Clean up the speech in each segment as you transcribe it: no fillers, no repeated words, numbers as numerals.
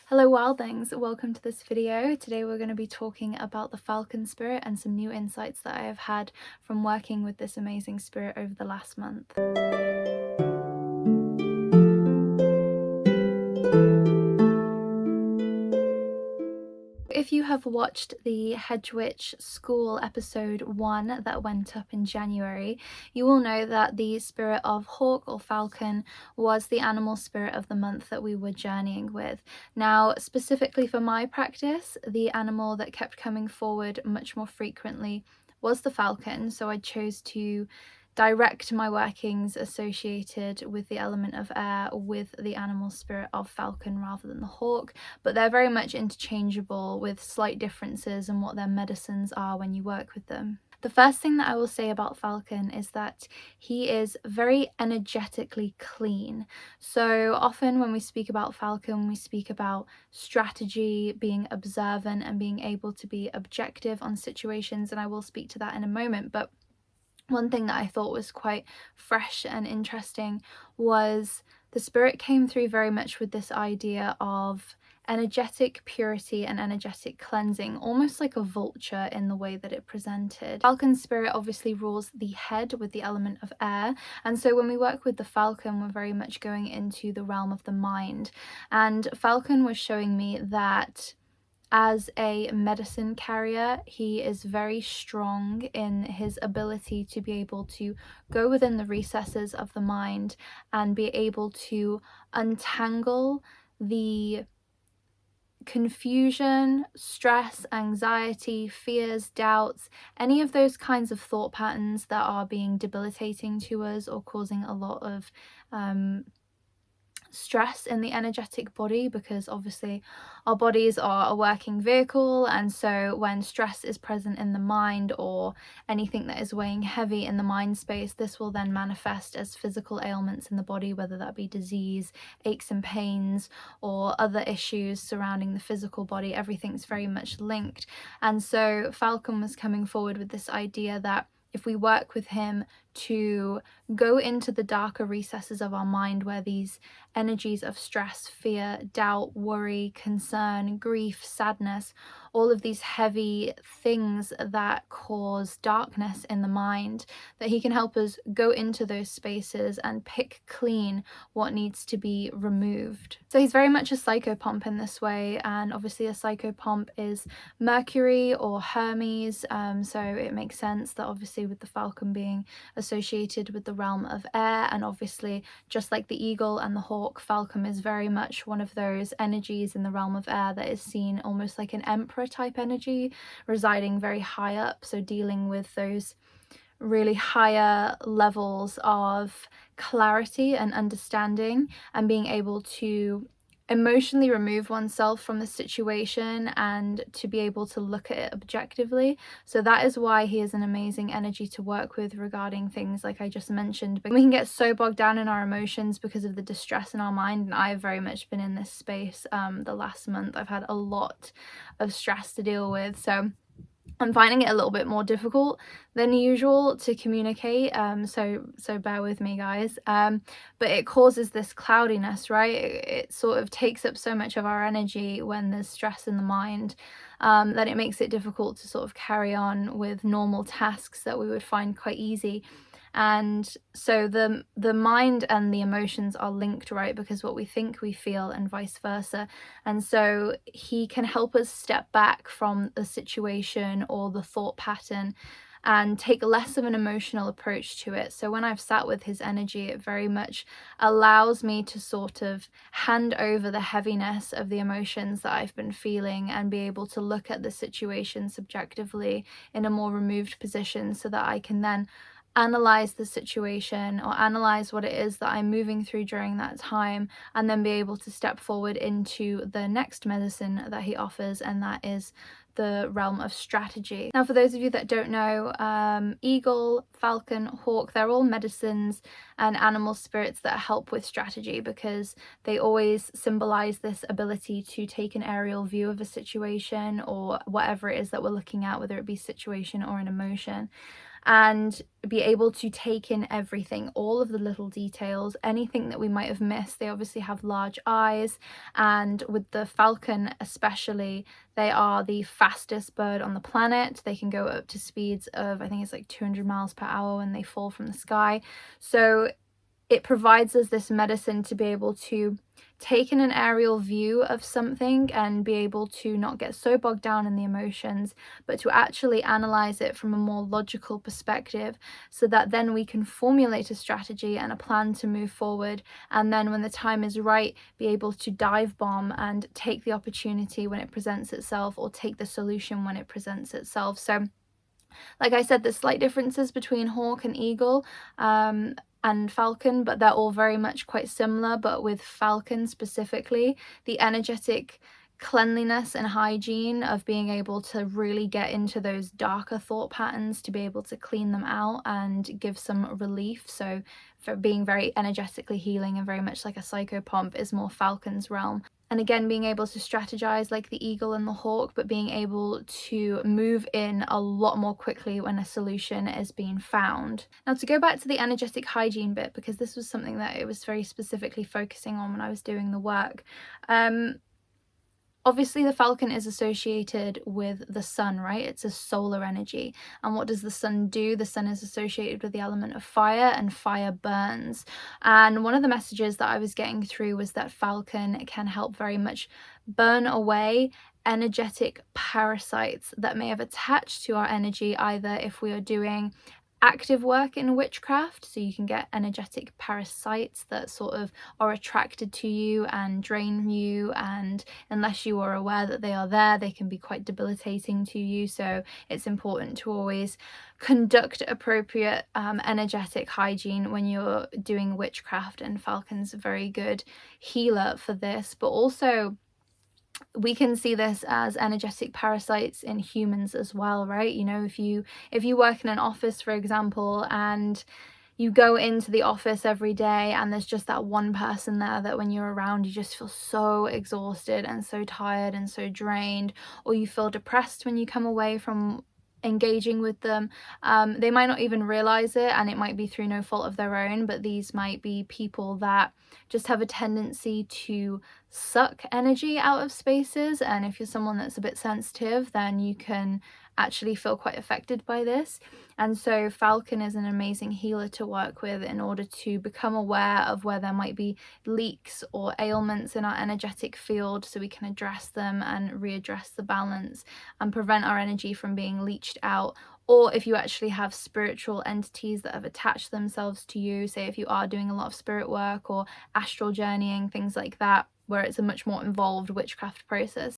Hello wildlings, welcome to this video. Today we're going to be talking about the Falcon Spirit and some new insights that I have had from working with this amazing spirit over the last month. If you have watched the Hedge Witch School episode 1 that went up in January, you will know that the spirit of hawk or falcon was the animal spirit of the month that we were journeying with. Now, specifically for my practice, the animal that kept coming forward much more frequently was the falcon, so I chose to direct my workings associated with the element of air with the animal spirit of falcon rather than the hawk, but they're very much interchangeable with slight differences in what their medicines are when you work with them. The first thing that I will say about Falcon is that he is very energetically clean. So often when we speak about Falcon, we speak about strategy, being observant and being able to be objective on situations, and I will speak to that in a moment. But one thing that I thought was quite fresh and interesting was the spirit came through very much with this idea of energetic purity and energetic cleansing, almost like a vulture in the way that it presented. Falcon spirit obviously rules the head with the element of air, and so when we work with the falcon, we're very much going into the realm of the mind. And Falcon was showing me that as a medicine carrier, he is very strong in his ability to be able to go within the recesses of the mind and be able to untangle the confusion, stress, anxiety, fears, doubts, any of those kinds of thought patterns that are being debilitating to us or causing a lot of stress in the energetic body, because obviously our bodies are a working vehicle, and so when stress is present in the mind or anything that is weighing heavy in the mind space, this will then manifest as physical ailments in the body, whether that be disease, aches and pains, or other issues surrounding the physical body. Everything's very much linked. And so Falcon was coming forward with this idea that if we work with him to go into the darker recesses of our mind where these energies of stress, fear, doubt, worry, concern, grief, sadness, all of these heavy things that cause darkness in the mind, that he can help us go into those spaces and pick clean what needs to be removed. So he's very much a psychopomp in this way, and obviously a psychopomp is Mercury or Hermes, so it makes sense that obviously with the falcon being associated with the realm of air, and obviously just like the eagle and the hawk, falcon is very much one of those energies in the realm of air that is seen almost like an emperor type energy, residing very high up, so dealing with those really higher levels of clarity and understanding and being able to emotionally remove oneself from the situation and to be able to look at it objectively. So that is why he is an amazing energy to work with regarding things like I just mentioned. But we can get so bogged down in our emotions because of the distress in our mind, and I've very much been in this space the last month. I've had a lot of stress to deal with, so I'm finding it a little bit more difficult than usual to communicate, so bear with me, guys. But it causes this cloudiness, right? It sort of takes up so much of our energy when there's stress in the mind, that it makes it difficult to sort of carry on with normal tasks that we would find quite easy. And so the mind and the emotions are linked, right? Because what we think we feel and vice versa. And so he can help us step back from the situation or the thought pattern and take less of an emotional approach to it. So when I've sat with his energy, it very much allows me to sort of hand over the heaviness of the emotions that I've been feeling and be able to look at the situation subjectively in a more removed position, so that I can then analyze the situation or analyze what it is that I'm moving through during that time, and then be able to step forward into the next medicine that he offers, and that is the realm of strategy. Now, for those of you that don't know, eagle, falcon, hawk, they're all medicines and animal spirits that help with strategy, because they always symbolize this ability to take an aerial view of a situation or whatever it is that we're looking at, whether it be situation or an emotion. and be able to take in everything, all of the little details, anything that we might have missed. They obviously have large eyes, and with the falcon especially, they are the fastest bird on the planet. They can go up to speeds of, I think it's like 200 miles per hour when they fall from the sky. So it provides us this medicine to be able to take in an aerial view of something and be able to not get so bogged down in the emotions, but to actually analyze it from a more logical perspective, so that then we can formulate a strategy and a plan to move forward, and then when the time is right, be able to dive bomb and take the opportunity when it presents itself, or take the solution when it presents itself. So like I said, there's slight differences between hawk and eagle, and falcon, but they're all very much quite similar. But with falcon specifically, the energetic cleanliness and hygiene of being able to really get into those darker thought patterns, to be able to clean them out and give some relief. So for being very energetically healing and very much like a psychopomp is more falcon's realm. And again, being able to strategize like the eagle and the hawk, but being able to move in a lot more quickly when a solution is being found. Now, to go back to the energetic hygiene bit, because this was something that it was very specifically focusing on when I was doing the work. Obviously, the falcon is associated with the sun, right? It's a solar energy. And what does the sun do? The sun is associated with the element of fire, and fire burns. And one of the messages that I was getting through was that falcon can help very much burn away energetic parasites that may have attached to our energy, either if we are doing active work in witchcraft, so you can get energetic parasites that sort of are attracted to you and drain you, and unless you are aware that they are there, they can be quite debilitating to you. So it's important to always conduct appropriate energetic hygiene when you're doing witchcraft, and falcon's a very good healer for this. But also, we can see this as energetic parasites in humans as well, right? You know, if you work in an office, for example, and you go into the office every day and there's just that one person there that when you're around you just feel so exhausted and so tired and so drained, or you feel depressed when you come away from engaging with them. They might not even realize it, and it might be through no fault of their own, but these might be people that just have a tendency to suck energy out of spaces. And if you're someone that's a bit sensitive, then you can actually feel quite affected by this. And so falcon is an amazing healer to work with in order to become aware of where there might be leaks or ailments in our energetic field, so we can address them and readdress the balance and prevent our energy from being leached out. Or if you actually have spiritual entities that have attached themselves to you, say if you are doing a lot of spirit work or astral journeying, things like that, where it's a much more involved witchcraft process.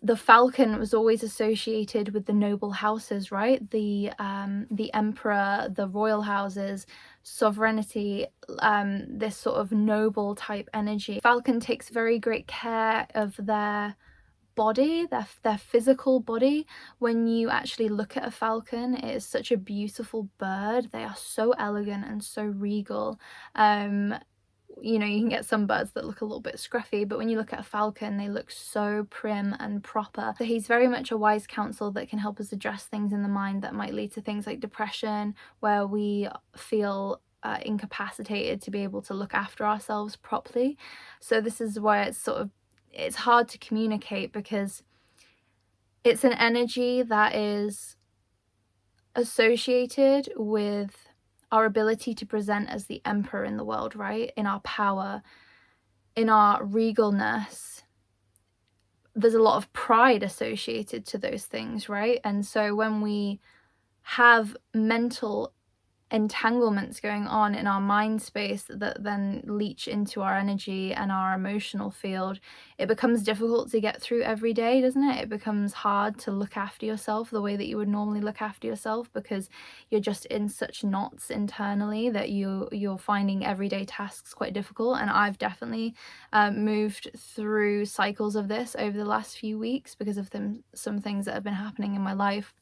The falcon was always associated with the noble houses, right? The emperor, the royal houses, sovereignty, this sort of noble type energy. Falcon takes very great care of their body, their physical body. When you actually look at a falcon, it is such a beautiful bird. They are so elegant and so regal. You know, you can get some birds that look a little bit scruffy, but when you look at a falcon, they look so prim and proper. So he's very much a wise counsel that can help us address things in the mind that might lead to things like depression, where we feel incapacitated to be able to look after ourselves properly. So this is why it's hard to communicate, because it's an energy that is associated with our ability to present as the emperor in the world, right? In our power, in our regalness. There's a lot of pride associated to those things, right? And so when we have mental entanglements going on in our mind space that then leach into our energy and our emotional field, it becomes difficult to get through every day, doesn't it? It becomes hard to look after yourself the way that you would normally look after yourself, because you're just in such knots internally that you're finding everyday tasks quite difficult. And I've definitely moved through cycles of this over the last few weeks because of some things that have been happening in my life.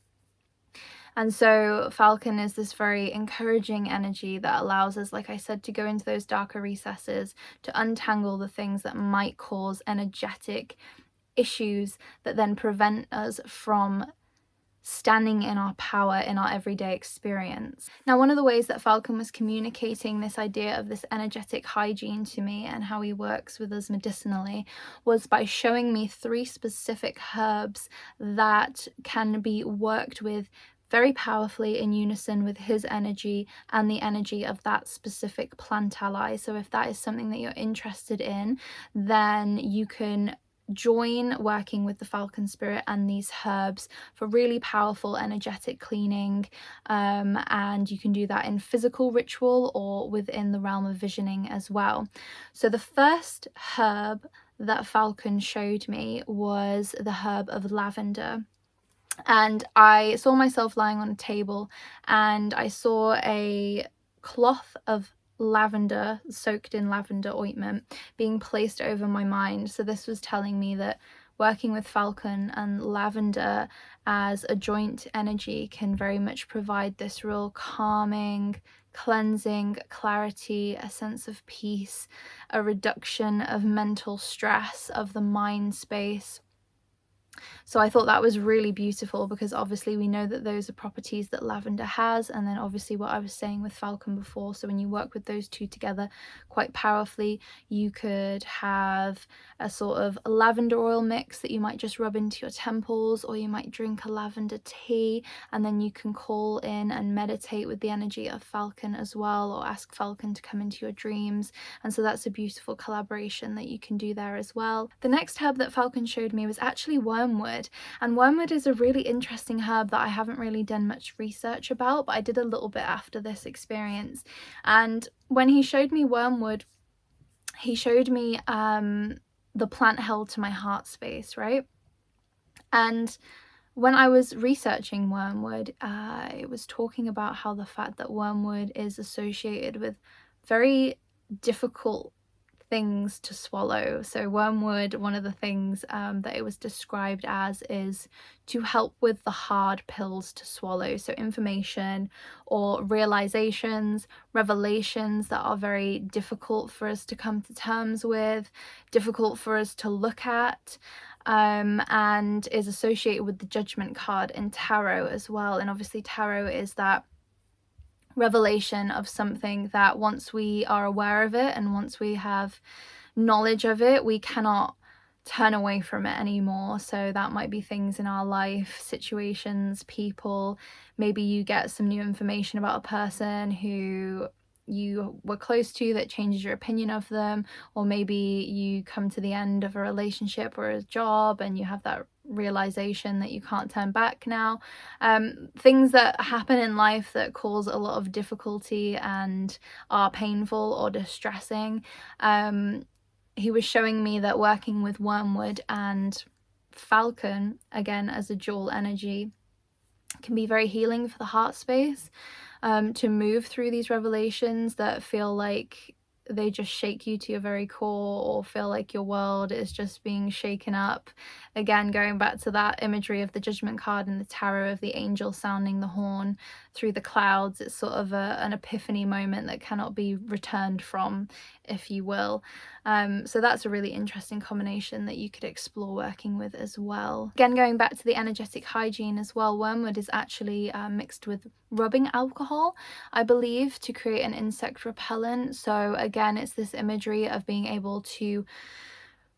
And so Falcon is this very encouraging energy that allows us, like I said, to go into those darker recesses, to untangle the things that might cause energetic issues that then prevent us from standing in our power in our everyday experience. Now, one of the ways that Falcon was communicating this idea of this energetic hygiene to me and how he works with us medicinally was by showing me 3 specific herbs that can be worked with very powerfully in unison with his energy and the energy of that specific plant ally. So if that is something that you're interested in, then you can join working with the Falcon Spirit and these herbs for really powerful energetic cleaning, and you can do that in physical ritual or within the realm of visioning as well. So the first herb that Falcon showed me was the herb of lavender. And I saw myself lying on a table and I saw a cloth of lavender, soaked in lavender ointment, being placed over my mind. So this was telling me that working with Falcon and lavender as a joint energy can very much provide this real calming, cleansing, clarity, a sense of peace, a reduction of mental stress, of the mind space. So I thought that was really beautiful, because obviously we know that those are properties that lavender has, and then obviously what I was saying with Falcon before. So when you work with those two together quite powerfully, you could have a sort of lavender oil mix that you might just rub into your temples, or you might drink a lavender tea, and then you can call in and meditate with the energy of Falcon as well, or ask Falcon to come into your dreams. And so that's a beautiful collaboration that you can do there as well. The next herb that Falcon showed me was actually wormwood, and wormwood is a really interesting herb that I haven't really done much research about, but I did a little bit after this experience. And when he showed me wormwood, he showed me the plant held to my heart space, right? And when I was researching wormwood, it was talking about how the fact that wormwood is associated with very difficult things to swallow. So wormwood, one of the things that it was described as is to help with the hard pills to swallow. So information or realizations, revelations that are very difficult for us to come to terms with, difficult for us to look at, and is associated with the Judgment card in tarot as well. And obviously tarot is that revelation of something that once we are aware of it and once we have knowledge of it, we cannot turn away from it anymore. So that might be things in our life, situations, people. Maybe you get some new information about a person who you were close to that changes your opinion of them, or maybe you come to the end of a relationship or a job and you have that realization that you can't turn back now. Things that happen in life that cause a lot of difficulty and are painful or distressing. He was showing me that working with wormwood and Falcon, again as a dual energy, can be very healing for the heart space, to move through these revelations that feel like they just shake you to your very core, or feel like your world is just being shaken up. Again, going back to that imagery of the Judgment card and the tarot of the angel sounding the horn through the clouds, it's sort of an epiphany moment that cannot be returned from, if you will. So that's a really interesting combination that you could explore working with as well. Again, going back to the energetic hygiene as well, wormwood is actually mixed with rubbing alcohol, I believe, to create an insect repellent. So again, it's this imagery of being able to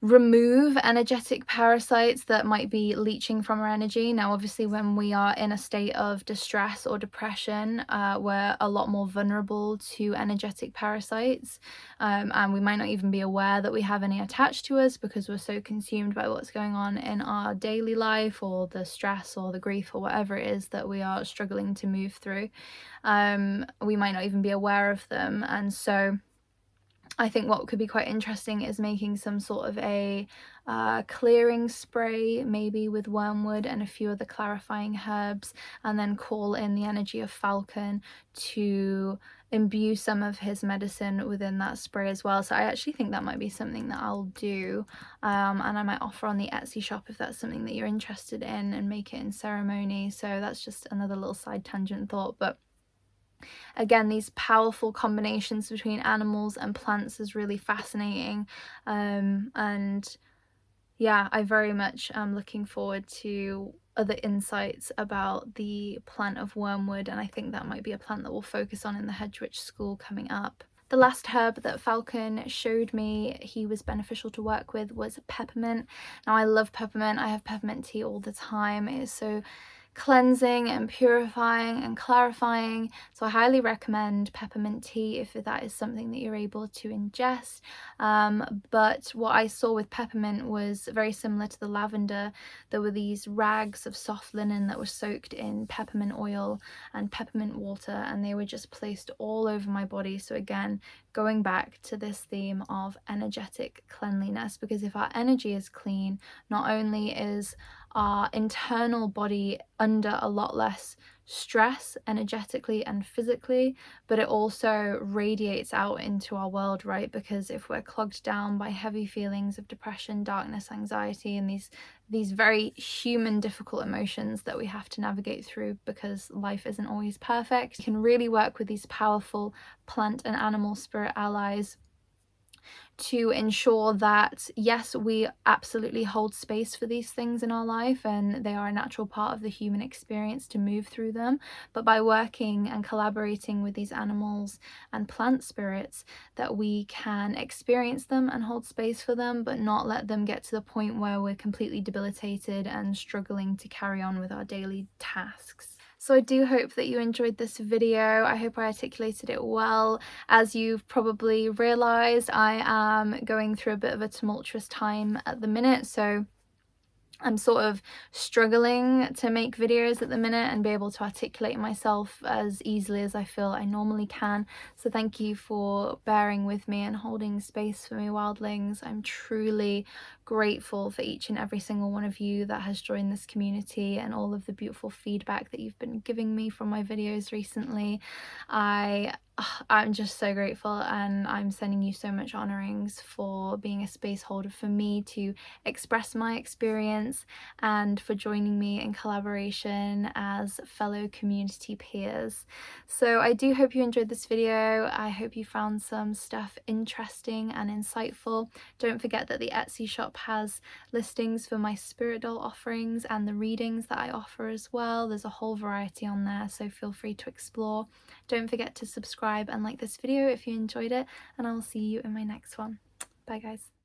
remove energetic parasites that might be leeching from our energy. Now obviously when we are in a state of distress or depression, we're a lot more vulnerable to energetic parasites, and we might not even be aware that we have any attached to us, because we're so consumed by what's going on in our daily life, or the stress or the grief or whatever it is that we are struggling to move through. We might not even be aware of them. And so I think what could be quite interesting is making some sort of a clearing spray, maybe with wormwood and a few other clarifying herbs, and then call in the energy of Falcon to imbue some of his medicine within that spray as well. So I actually think that might be something that I'll do, and I might offer on the Etsy shop if that's something that you're interested in, and make it in ceremony. So that's just another little side tangent thought. But again, these powerful combinations between animals and plants is really fascinating, and yeah, I very much am looking forward to other insights about the plant of wormwood, and I think that might be a plant that we'll focus on in the Hedge Witch school coming up. The last herb that Falcon showed me he was beneficial to work with was peppermint. Now, I love peppermint. I have peppermint tea all the time. It is so cleansing and purifying and clarifying, so I highly recommend tea if that is something that you're able to ingest. But what I saw with peppermint was very similar to the lavender. There were these rags of soft linen that were soaked in peppermint oil and peppermint water, and they were just placed all over my body. So again, going back to this theme of energetic cleanliness, because if our energy is clean, not only is our internal body under a lot less stress energetically and physically, but it also radiates out into our world, right? Because if we're clogged down by heavy feelings of depression, darkness, anxiety, and these very human difficult emotions that we have to navigate through because life isn't always perfect, you can really work with these powerful plant and animal spirit allies to ensure that, yes, we absolutely hold space for these things in our life and they are a natural part of the human experience to move through them, but by working and collaborating with these animals and plant spirits, that we can experience them and hold space for them, but not let them get to the point where we're completely debilitated and struggling to carry on with our daily tasks. So I do hope that you enjoyed this video. I hope I articulated it well. As you've probably realised, I am going through a bit of a tumultuous time at the minute, so I'm sort of struggling to make videos at the minute and be able to articulate myself as easily as I feel I normally can. So thank you for bearing with me and holding space for me, wildlings. I'm truly grateful for each and every single one of you that has joined this community and all of the beautiful feedback that you've been giving me from my videos recently. I'm just so grateful, and I'm sending you so much honourings for being a space holder for me to express my experience and for joining me in collaboration as fellow community peers. So I do hope you enjoyed this video. I hope you found some stuff interesting and insightful. Don't forget that the Etsy shop has listings for my spirit doll offerings and the readings that I offer as well. There's a whole variety on there, so feel free to explore. Don't forget to subscribe and like this video if you enjoyed it, and I will see you in my next one. Bye guys.